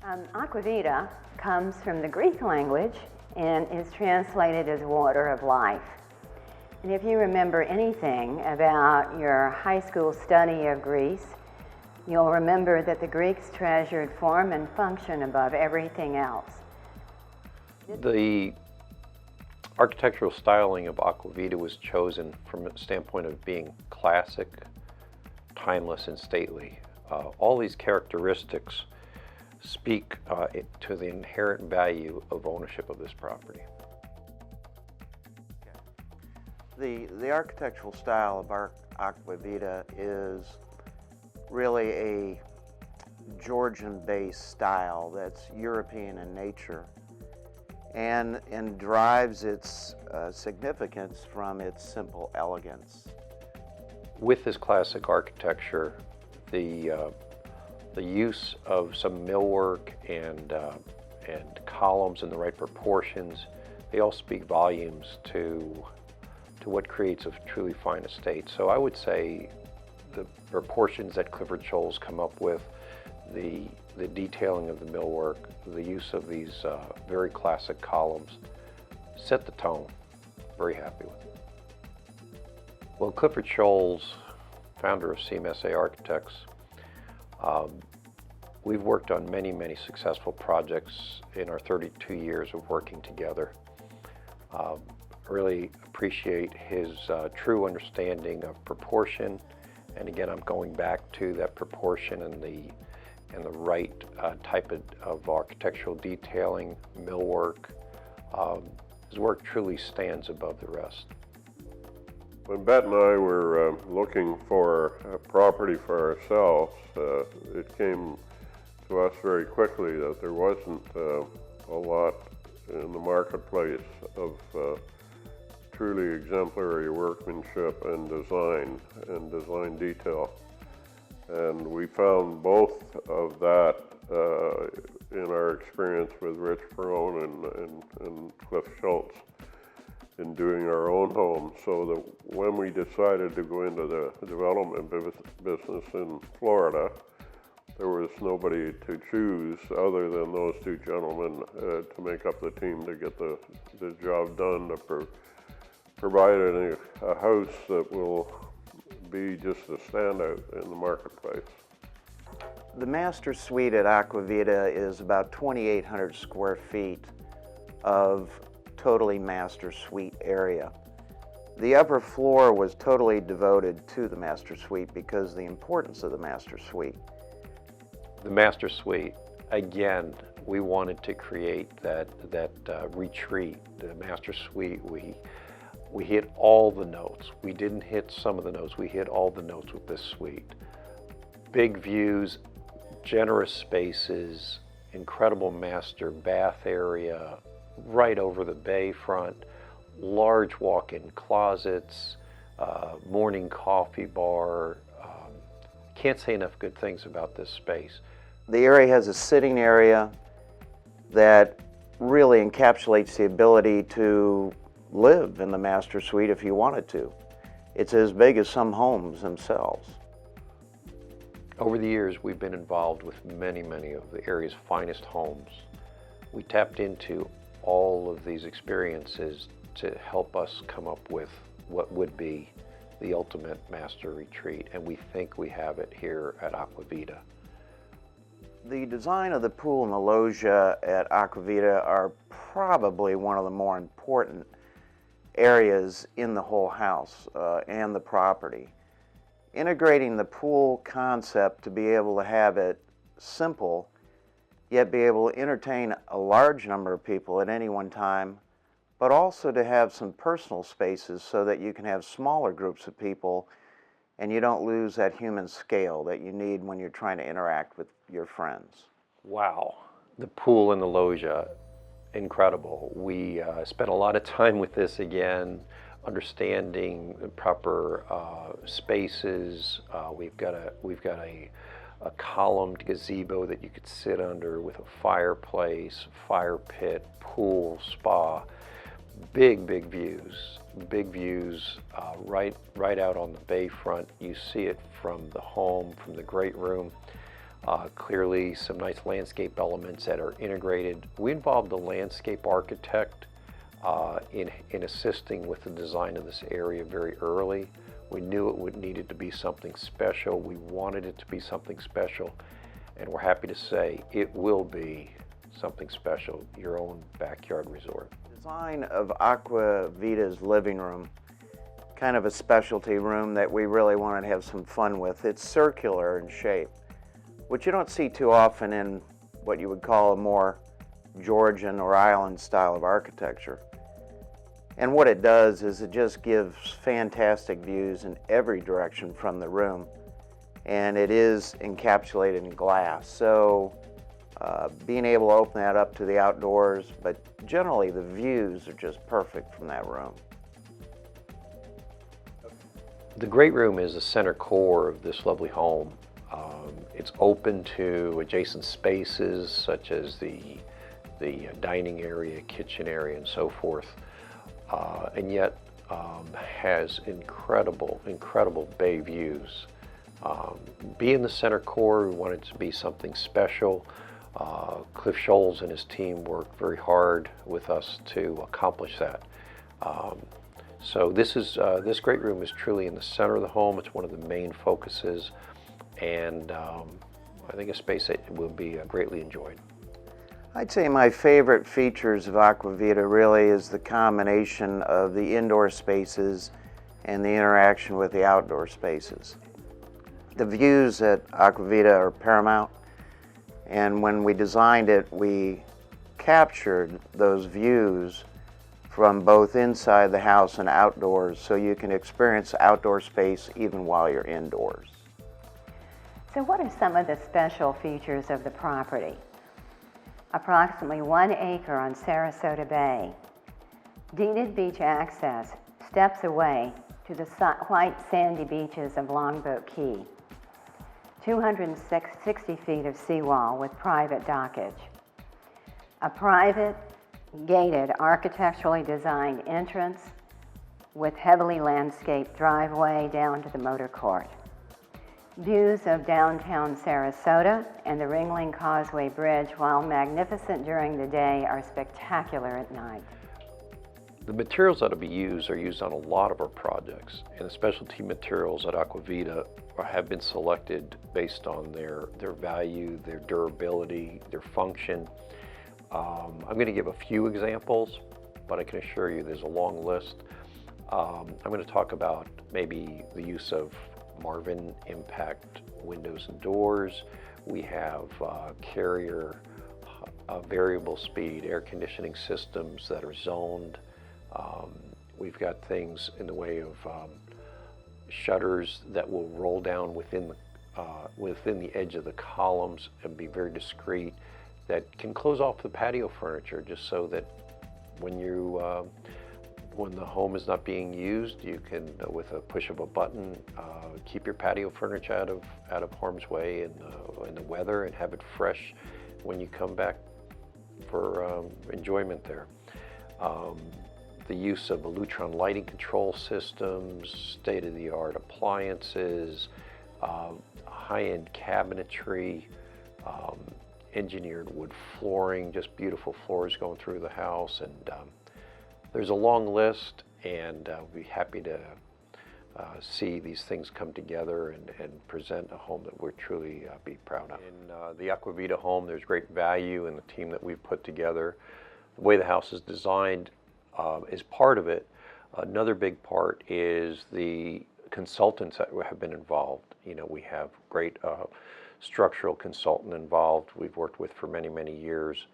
Acqua Vita comes from the Greek language and is translated as water of life. And if you remember anything about your high school study of Greece, you'll remember that the Greeks treasured form and function above everything else. The architectural styling of Acqua Vita was chosen from a standpoint of being classic, timeless, and stately. All these characteristics speak to the inherent value of ownership of this property. The architectural style of Acqua Vita is really a Georgian-based style that's European in nature and derives its significance from its simple elegance. With this classic architecture, the use of some millwork and columns in the right proportions, they all speak volumes to what creates a truly fine estate. So I would say the proportions that Clifford Scholl's come up with, the detailing of the millwork, the use of these very classic columns, set the tone. Very happy with it. Well, Clifford Scholl's, founder of CMSA Architects, we've worked on many, many successful projects in our 32 years of working together. Really appreciate his true understanding of proportion, and again, I'm going back to that proportion and the right type of architectural detailing, millwork. His work truly stands above the rest. When Bet and I were looking for a property for ourselves, it came to us very quickly that there wasn't a lot in the marketplace of truly exemplary workmanship and design detail. And we found both of that in our experience with Rich Perone and Cliff Schultz in doing our own home. So that when we decided to go into the development business in Florida, there was nobody to choose other than those two gentlemen to make up the team to get the job done, to provide a house that will be just a standout in the marketplace. The master suite at Acqua Vita is about 2,800 square feet of totally master suite area. The upper floor was totally devoted to the master suite because of the importance of the master suite. The master suite, again, we wanted to create that retreat. The master suite, we hit all the notes. We didn't hit some of the notes, we hit all the notes with this suite. Big views, generous spaces, incredible master bath area, right over the bay front, large walk-in closets, morning coffee bar. Can't say enough good things about this space. The area has a sitting area that really encapsulates the ability to live in the master suite if you wanted to. It's as big as some homes themselves. Over the years, we've been involved with many, many of the area's finest homes. We tapped into all of these experiences to help us come up with what would be the ultimate master retreat, and we think we have it here at Acqua Vita. The design of the pool and the loggia at Acqua Vita are probably one of the more important areas in the whole house and the property. Integrating the pool concept to be able to have it simple, yet be able to entertain a large number of people at any one time, but also to have some personal spaces so that you can have smaller groups of people and you don't lose that human scale that you need when you're trying to interact with your friends. Wow, the pool and the loggia, incredible. We spent a lot of time with this again, understanding the proper spaces. We've got a columned gazebo that you could sit under with a fireplace, fire pit, pool, spa. Big views right out on the bayfront. You see it from the home, from the great room. Clearly some nice landscape elements that are integrated. We involved the landscape architect in assisting with the design of this area very early. We knew it needed to be something special. We wanted it to be something special, and we're happy to say it will be something special, your own backyard resort. Design of Acqua Vita's living room, kind of a specialty room that we really wanted to have some fun with. It's circular in shape, which you don't see too often in what you would call a more Georgian or island style of architecture. And what it does is it just gives fantastic views in every direction from the room, and it is encapsulated in glass. So being able to open that up to the outdoors, but generally the views are just perfect from that room. The great room is the center core of this lovely home. It's open to adjacent spaces such as the dining area, kitchen area, and so forth, and yet has incredible bay views. Being the center core, we wanted it to be something special. Cliff Scholes and his team worked very hard with us to accomplish that. So this great room is truly in the center of the home. It's one of the main focuses, and I think a space that will be greatly enjoyed. I'd say my favorite features of Acqua Vita really is the combination of the indoor spaces and the interaction with the outdoor spaces. The views at Acqua Vita are paramount, and when we designed it, we captured those views from both inside the house and outdoors, so you can experience outdoor space even while you're indoors. So what are some of the special features of the property? Approximately 1 acre on Sarasota Bay, deeded beach access steps away to the white sandy beaches of Longboat Key, 260 feet of seawall with private dockage, a private gated architecturally designed entrance with heavily landscaped driveway down to the motor court. Views of downtown Sarasota and the Ringling Causeway Bridge, while magnificent during the day, are spectacular at night. The materials that will be used are used on a lot of our projects, and the specialty materials at Acqua Vita have been selected based on their value, their durability, their function. I'm going to give a few examples, but I can assure you there's a long list. I'm going to talk about maybe the use of Marvin impact windows and doors. We have carrier variable speed air conditioning systems that are zoned. We've got things in the way of shutters that will roll down within the edge of the columns and be very discreet, that can close off the patio furniture just so that when the home is not being used, you can, with a push of a button, keep your patio furniture out of harm's way in the weather, and have it fresh when you come back for enjoyment there. The use of Lutron lighting control systems, state-of-the-art appliances, high-end cabinetry, engineered wood flooring, just beautiful floors going through the house, and there's a long list, and we'll be happy to see these things come together and present a home that we're truly be proud of. In the Acqua Vita home, there's great value in the team that we've put together. The way the house is designed is part of it. Another big part is the consultants that have been involved. You know, we have great structural consultant involved we've worked with for many years.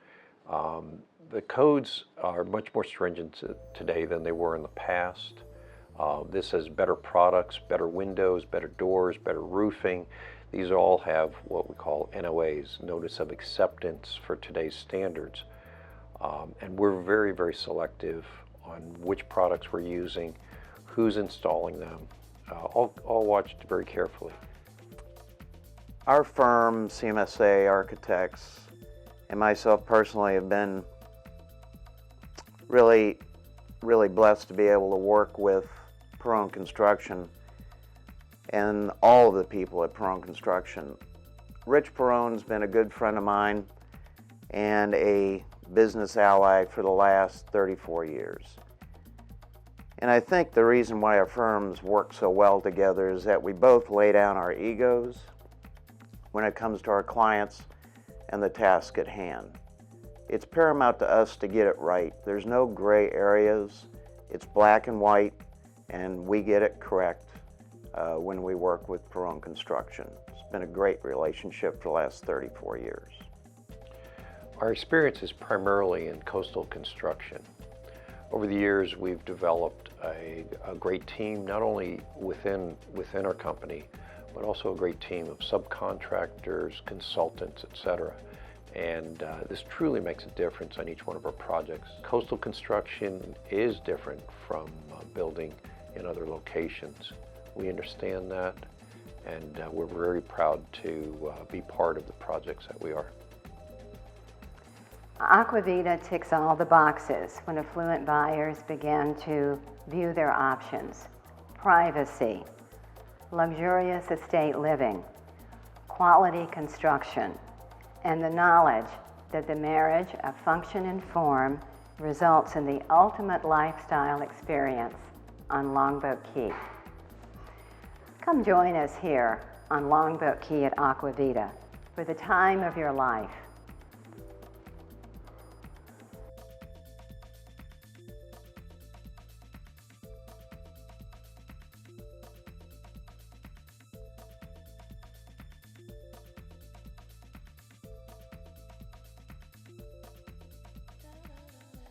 The codes are much more stringent today than they were in the past. This has better products, better windows, better doors, better roofing. These all have what we call NOAs, Notice of Acceptance, for today's standards. And we're very selective on which products we're using, who's installing them, all watched very carefully. Our firm, CMSA Architects, and myself personally have been really blessed to be able to work with Perrone Construction, and all of the people at Perrone Construction Rich Perone's been a good friend of mine and a business ally for the last 34 years. And I think the reason why our firms work so well together is that we both lay down our egos when it comes to our clients and the task at hand. It's paramount to us to get it right. There's no gray areas. It's black and white, and we get it correct when we work with Perone Construction. It's been a great relationship for the last 34 years. Our experience is primarily in coastal construction. Over the years, we've developed a great team, not only within our company, but also a great team of subcontractors, consultants, etc. And this truly makes a difference on each one of our projects. Coastal construction is different from building in other locations. We understand that, and we're very proud to be part of the projects that we are. Acqua Vita ticks all the boxes when affluent buyers begin to view their options: privacy, luxurious estate living, quality construction, and the knowledge that the marriage of function and form results in the ultimate lifestyle experience on Longboat Key. Come join us here on Longboat Key at Acqua Vita for the time of your life.